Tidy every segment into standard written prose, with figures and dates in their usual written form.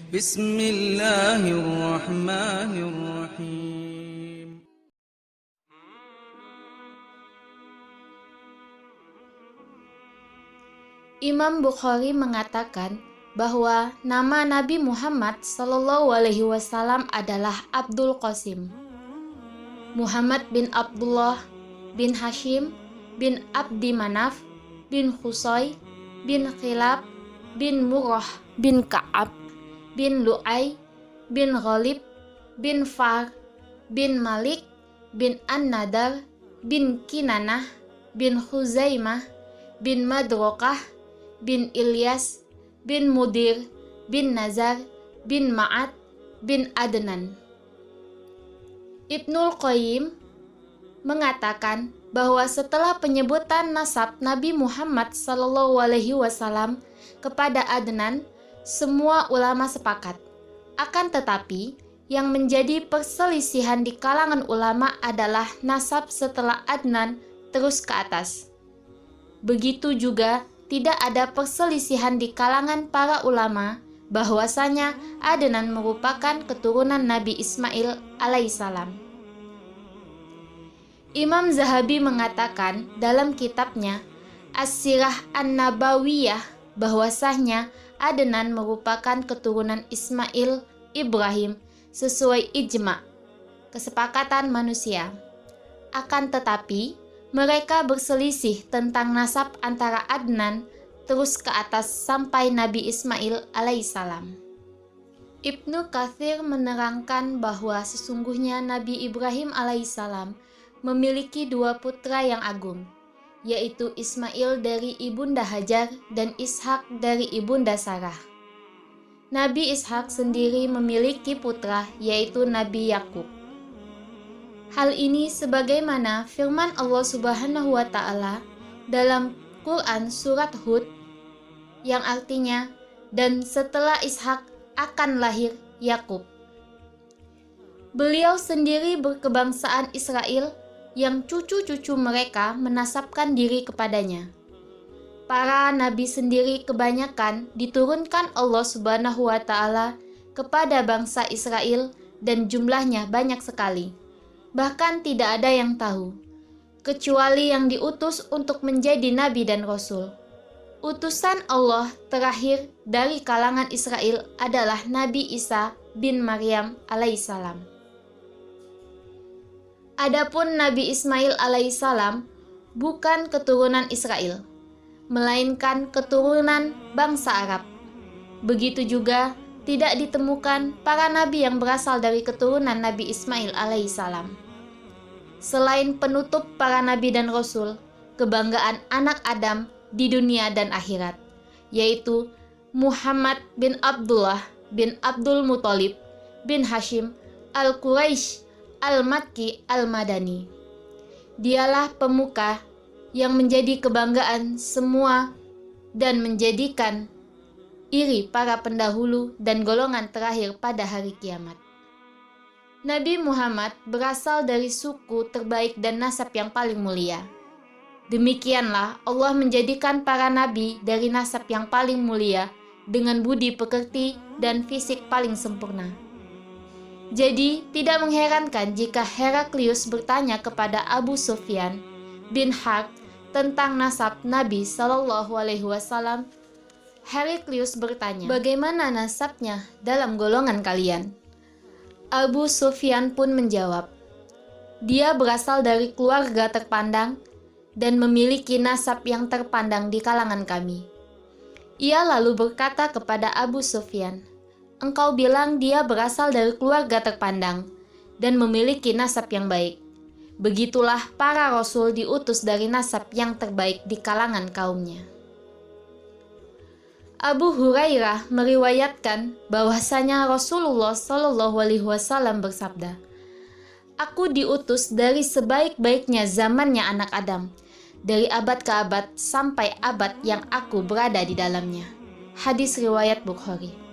Bismillahirrahmanirrahim. Imam Bukhari mengatakan bahwa nama Nabi Muhammad SAW adalah Abdul Qasim. Muhammad bin Abdullah bin Hashim bin Abdi Manaf bin Qusay bin Khilab bin Murrah bin Ka'ab bin Lu'ay bin Ghalib bin Far bin Malik bin An-Nadar bin Kinanah bin Khuzaimah bin Madrokah bin Ilyas bin Mudir bin Nazar bin Ma'ad bin Adnan. Ibnul Qayyim mengatakan bahwa setelah penyebutan nasab Nabi Muhammad SAW kepada Adnan, semua ulama sepakat. Akan tetapi, yang menjadi perselisihan di kalangan ulama adalah nasab setelah Adnan terus ke atas. Begitu juga tidak ada perselisihan di kalangan para ulama bahwasanya Adnan merupakan keturunan Nabi Ismail alaihissalam. Imam Zahabi mengatakan dalam kitabnya As-Sirah An-Nabawiyah bahwasanya Adnan merupakan keturunan Ismail Ibrahim sesuai ijma, kesepakatan manusia. Akan tetapi, mereka berselisih tentang nasab antara Adnan terus ke atas sampai Nabi Ismail alaihissalam. Ibnu Katsir menerangkan bahwa sesungguhnya Nabi Ibrahim alaihissalam memiliki dua putra yang agung, yaitu Ismail dari ibunda Hajar dan Ishak dari ibunda Sarah. Nabi Ishak sendiri memiliki putra, yaitu Nabi Yakub. Hal ini sebagaimana firman Allah Subhanahu wa Ta'ala dalam Quran Surat Hud yang artinya, dan setelah Ishak akan lahir Yakub. Beliau sendiri berkebangsaan Israel yang cucu-cucu mereka menasabkan diri kepadanya. Para nabi sendiri kebanyakan diturunkan Allah Subhanahu wa Ta'ala kepada bangsa Israel dan jumlahnya banyak sekali. Bahkan tidak ada yang tahu, kecuali yang diutus untuk menjadi nabi dan rasul. Utusan Allah terakhir dari kalangan Israel adalah Nabi Isa bin Maryam alaihissalam. Adapun Nabi Ismail alaihissalam bukan keturunan Israel, melainkan keturunan bangsa Arab. Begitu juga tidak ditemukan para nabi yang berasal dari keturunan Nabi Ismail alaihissalam. Selain penutup para nabi dan rasul, kebanggaan anak Adam di dunia dan akhirat, yaitu Muhammad bin Abdullah bin Abdul Muthalib bin Hashim al-Quraisy al-Makki al-Madani. Dialah pemuka yang menjadi kebanggaan semua dan menjadikan iri para pendahulu dan golongan terakhir pada hari kiamat. Nabi Muhammad berasal dari suku terbaik dan nasab yang paling mulia. Demikianlah Allah menjadikan para nabi dari nasab yang paling mulia dengan budi pekerti dan fisik paling sempurna. Jadi tidak mengherankan jika Heraklius bertanya kepada Abu Sufyan bin Harb tentang nasab Nabi Shallallahu Alaihi Wasallam. Heraklius bertanya, bagaimana nasabnya dalam golongan kalian? Abu Sufyan pun menjawab, dia berasal dari keluarga terpandang dan memiliki nasab yang terpandang di kalangan kami. Ia lalu berkata kepada Abu Sufyan, engkau bilang dia berasal dari keluarga terpandang dan memiliki nasab yang baik. Begitulah para rasul diutus dari nasab yang terbaik di kalangan kaumnya. Abu Hurairah meriwayatkan bahwasanya Rasulullah Shallallahu Alaihi Wasallam bersabda, aku diutus dari sebaik-baiknya zamannya anak Adam, dari abad ke abad sampai abad yang aku berada di dalamnya. Hadis riwayat Bukhari.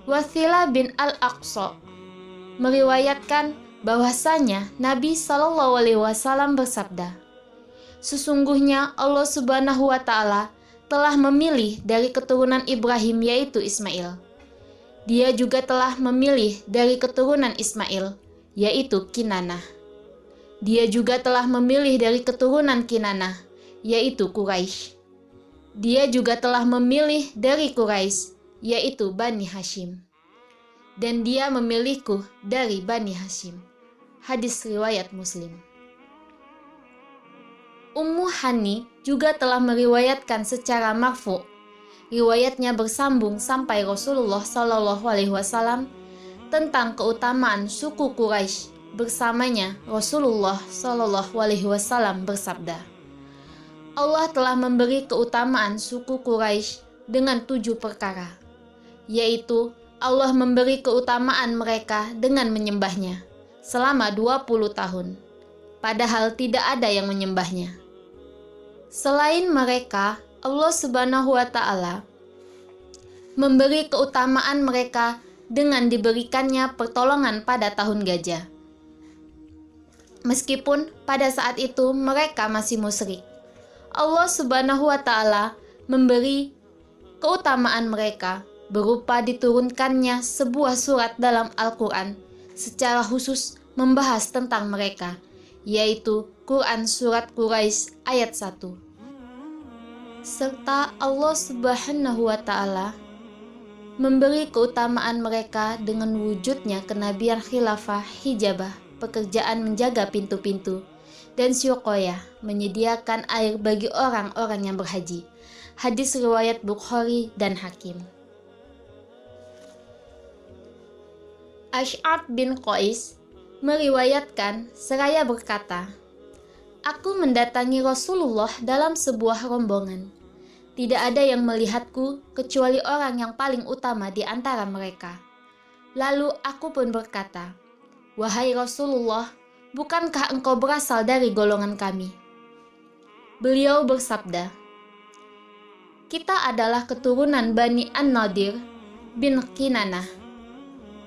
Wasilah bin Al-Aqsa meriwayatkan bahwasanya Nabi Shallallahu Alaihi Wasallam bersabda, sesungguhnya Allah Subhanahu wa Ta'ala telah memilih dari keturunan Ibrahim yaitu Ismail. Dia juga telah memilih dari keturunan Ismail, yaitu Kinanah. Dia juga telah memilih dari keturunan Kinanah, yaitu Quraisy. Dia juga telah memilih dari Quraisy, yaitu Bani Hashim. Dan dia memilihku dari Bani Hashim. Hadis riwayat Muslim. Ummu Hani juga telah meriwayatkan secara marfu. Riwayatnya bersambung sampai Rasulullah Shallallahu Alaihi Wasallam tentang keutamaan suku Quraisy. Bersamanya Rasulullah Shallallahu Alaihi Wasallam bersabda, Allah telah memberi keutamaan suku Quraisy dengan 7 perkara, yaitu Allah memberi keutamaan mereka dengan menyembahnya selama 20 tahun, padahal tidak ada yang menyembahnya. Selain mereka, Allah Subhanahu wa Ta'ala memberi keutamaan mereka dengan diberikannya pertolongan pada tahun gajah. Meskipun pada saat itu mereka masih musyrik, Allah Subhanahu wa Ta'ala memberi keutamaan mereka berupa diturunkannya sebuah surat dalam Al-Quran secara khusus membahas tentang mereka, yaitu Quran Surat Quraisy ayat 1. Serta Allah Subhanahu wa Ta'ala memberi keutamaan mereka dengan wujudnya kenabian khilafah hijabah, pekerjaan menjaga pintu-pintu, dan syuqoyah, menyediakan air bagi orang-orang yang berhaji. Hadis riwayat Bukhari dan Hakim. Ash'ab bin Qais meriwayatkan seraya berkata, Aku mendatangi Rasulullah dalam sebuah rombongan. Tidak ada yang melihatku kecuali orang yang paling utama di antara mereka. Lalu aku pun berkata, Wahai Rasulullah, bukankah engkau berasal dari golongan kami? Beliau bersabda, Kita adalah keturunan Bani An-Nadir bin Kinanah.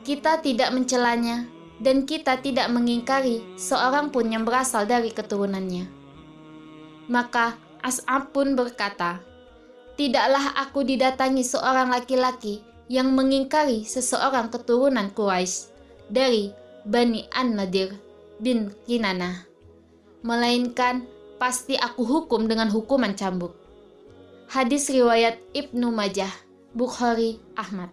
Kita tidak mencelanya dan kita tidak mengingkari seorang pun yang berasal dari keturunannya. Maka As'ab pun berkata, Tidaklah aku didatangi seorang laki-laki yang mengingkari seseorang keturunan Quraisy dari Bani An-Nadir bin Kinanah, melainkan pasti aku hukum dengan hukuman cambuk. Hadis riwayat Ibnu Majah, Bukhari, Ahmad.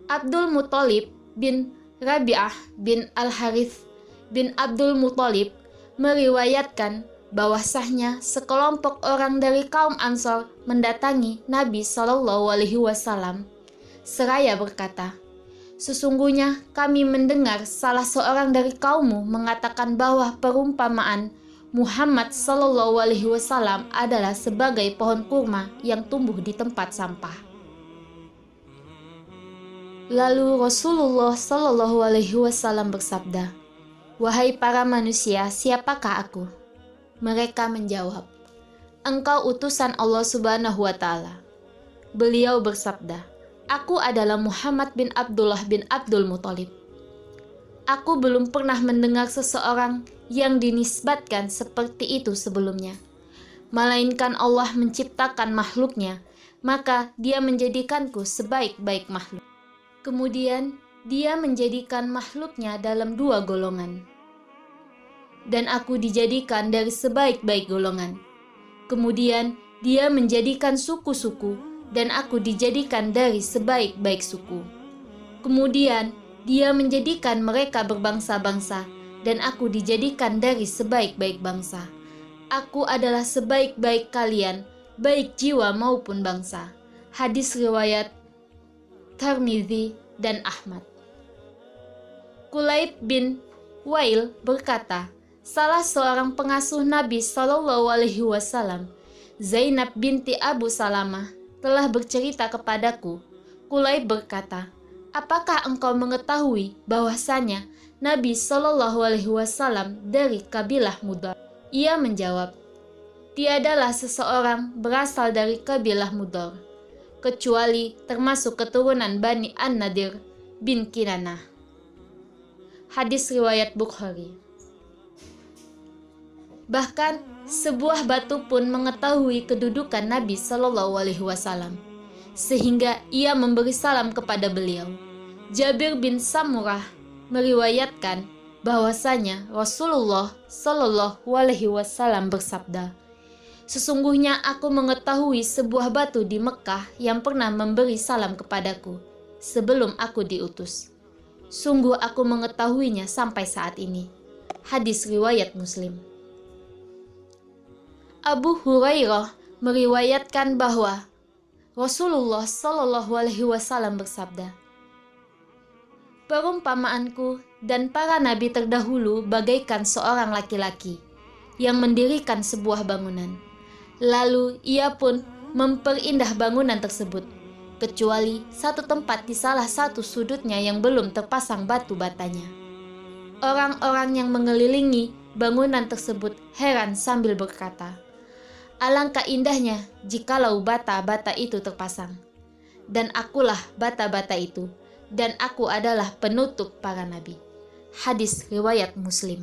Abdul Muthalib bin Rabi'ah bin Al-Harith bin Abdul Muthalib meriwayatkan bahwasanya sekelompok orang dari kaum Ansor mendatangi Nabi Shallallahu Alaihi Wasallam seraya berkata, Sesungguhnya kami mendengar salah seorang dari kaummu mengatakan bahwa perumpamaan Muhammad Shallallahu Alaihi Wasallam adalah sebagai pohon kurma yang tumbuh di tempat sampah. Lalu Rasulullah Shallallahu Alaihi Wasallam bersabda, Wahai para manusia, siapakah aku? Mereka menjawab, Engkau utusan Allah Subhanahu wa Ta'ala. Beliau bersabda, Aku adalah Muhammad bin Abdullah bin Abdul Muthalib. Aku belum pernah mendengar seseorang yang dinisbatkan seperti itu sebelumnya. Melainkan Allah menciptakan makhluknya, maka Dia menjadikanku sebaik-baik makhluk. Kemudian Dia menjadikan makhluknya dalam 2 golongan. Dan aku dijadikan dari sebaik-baik golongan. Kemudian Dia menjadikan suku-suku, dan aku dijadikan dari sebaik-baik suku. Kemudian Dia menjadikan mereka berbangsa-bangsa, dan aku dijadikan dari sebaik-baik bangsa. Aku adalah sebaik-baik kalian, baik jiwa maupun bangsa. Hadis riwayat Tirmidzi dan Ahmad. Kulayb bin Wail berkata, salah seorang pengasuh Nabi Shallallahu Alaihi Wasallam, Zainab binti Abu Salamah, telah bercerita kepadaku. Kulayb berkata, apakah engkau mengetahui bahwasanya Nabi Shallallahu Alaihi Wasallam dari kabilah Mudar? Ia menjawab, tiadalah seseorang berasal dari kabilah Mudar, kecuali termasuk keturunan Bani An-Nadir bin Kinanah. Hadis riwayat Bukhari. Bahkan sebuah batu pun mengetahui kedudukan Nabi Shallallahu Alaihi Wasallam, sehingga ia memberi salam kepada beliau. Jabir bin Samurah meriwayatkan bahwasanya Rasulullah Shallallahu Alaihi Wasallam bersabda, "Sesungguhnya aku mengetahui sebuah batu di Mekah yang pernah memberi salam kepadaku sebelum aku diutus. Sungguh aku mengetahuinya sampai saat ini." Hadis riwayat Muslim. Abu Hurairah meriwayatkan bahwa Rasulullah Shallallahu Alaihi Wasallam bersabda, "Perumpamaanku dan para nabi terdahulu bagaikan seorang laki-laki yang mendirikan sebuah bangunan. Lalu ia pun memperindah bangunan tersebut, kecuali satu tempat di salah satu sudutnya yang belum terpasang batu batanya. Orang-orang yang mengelilingi bangunan tersebut heran sambil berkata, 'Alangkah indahnya jikalau bata-bata itu terpasang. Dan akulah bata-bata itu, dan aku adalah penutup para nabi.'" Hadis riwayat Muslim.